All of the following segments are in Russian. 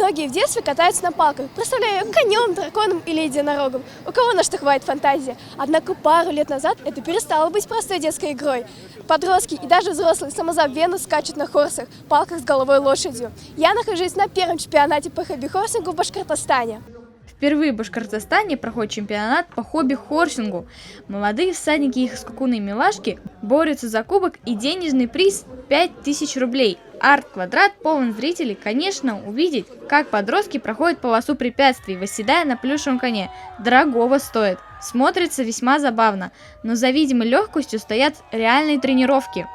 Многие в детстве катаются на палках, представляя ее конем, драконом или единорогом. У кого на что хватит фантазии. Однако пару лет назад это перестало быть простой детской игрой. Подростки и даже взрослые самозабвенно скачут на хорсах, палках с головой лошадью. Я нахожусь на первом чемпионате по хобби-хорсингу в Башкортостане. Впервые в Башкортостане проходит чемпионат по хобби-хорсингу. Молодые всадники и их скакуны милашки борются за кубок и денежный приз 5000 рублей. Арт-квадрат полон зрителей, конечно, увидеть, как подростки проходят полосу препятствий, восседая на плюшевом коне. Дорогого стоит. Смотрится весьма забавно, но за видимой легкостью стоят реальные тренировки.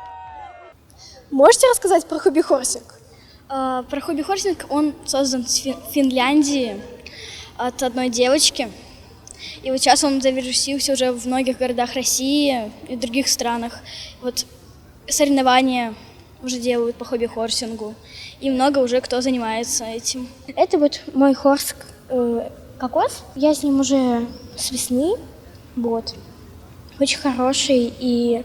Можете рассказать про хобби-хорсинг? Про хобби-хорсинг он создан в Финляндии от одной девочки. И вот сейчас он завирусился уже в многих городах России и других странах. Вот соревнования уже делают по хобби-хорсингу. И много уже кто занимается этим. Это вот мой хорс Кокос. Я с ним уже с весны. Вот. Очень хороший. И,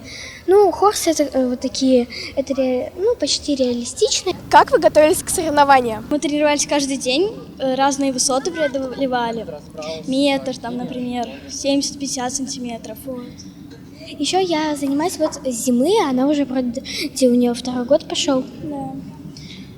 хорс это вот такие, это почти реалистичные. Как вы готовились к соревнованиям? Мы тренировались каждый день, разные высоты преодолевали. Метр, там, например, 70-50 сантиметров. Вот. Еще я занимаюсь вот с зимы, она уже, правда, у нее 2-й год пошел. Да.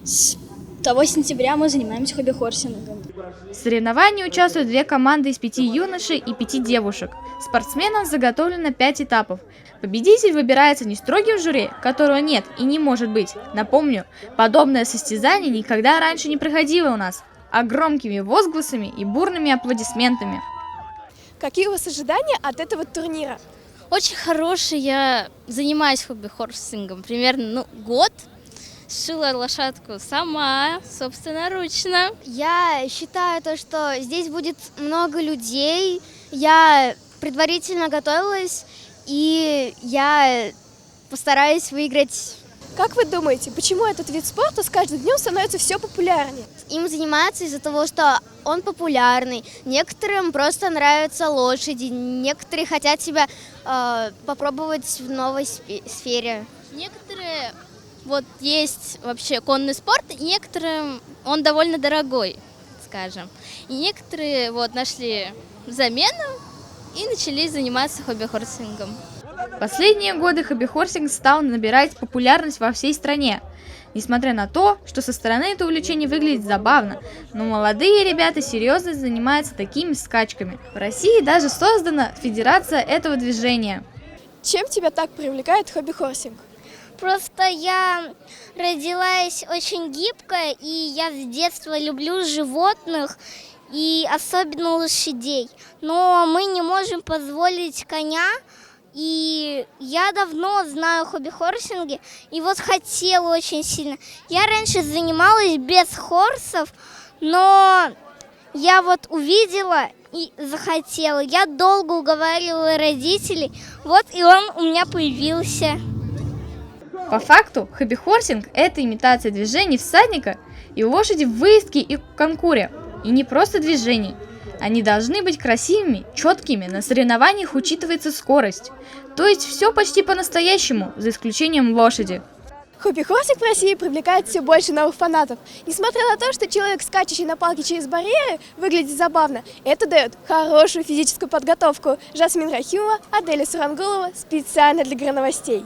С того сентября мы занимаемся хобби-хорсингом. В соревновании участвуют 2 команды из 5 юношей и 5 девушек. Спортсменам заготовлено 5 этапов. Победитель выбирается не строгим жюри, которого нет и не может быть. Напомню, подобное состязание никогда раньше не проходило у нас, а громкими возгласами и бурными аплодисментами. Какие у вас ожидания от этого турнира? Очень хороший, я занимаюсь хобби-хорсингом примерно год. Сшила лошадку сама, собственноручно. Я считаю то, что здесь будет много людей. Я предварительно готовилась, и я постараюсь выиграть. Как вы думаете, почему этот вид спорта с каждым днем становится все популярнее? Им занимаются из-за того, что он популярный. Некоторым просто нравятся лошади, некоторые хотят себя попробовать в новой сфере. Некоторые, есть вообще конный спорт, и некоторым он довольно дорогой, скажем. И некоторые нашли замену и начали заниматься хобби-хорсингом. Последние годы хобби-хорсинг стал набирать популярность во всей стране. Несмотря на то, что со стороны это увлечение выглядит забавно, но молодые ребята серьезно занимаются такими скачками. В России даже создана федерация этого движения. Чем тебя так привлекает хобби-хорсинг? Просто я родилась очень гибкая, и я с детства люблю животных, и особенно лошадей. Но мы не можем позволить коня, и я давно знаю хобби-хорсинги, и хотела очень сильно. Я раньше занималась без хорсов, но я увидела и захотела. Я долго уговаривала родителей, и он у меня появился. По факту, хобби-хорсинг – это имитация движений всадника и лошади в выездке и конкуре. И не просто движений. Они должны быть красивыми, четкими, на соревнованиях учитывается скорость. То есть все почти по-настоящему, за исключением лошади. Хобби-хорсинг в России привлекает все больше новых фанатов. Несмотря на то, что человек, скачущий на палке через барьеры, выглядит забавно, это дает хорошую физическую подготовку. Жасмин Рахимова, Аделя Сурангулова, специально для Грановостей.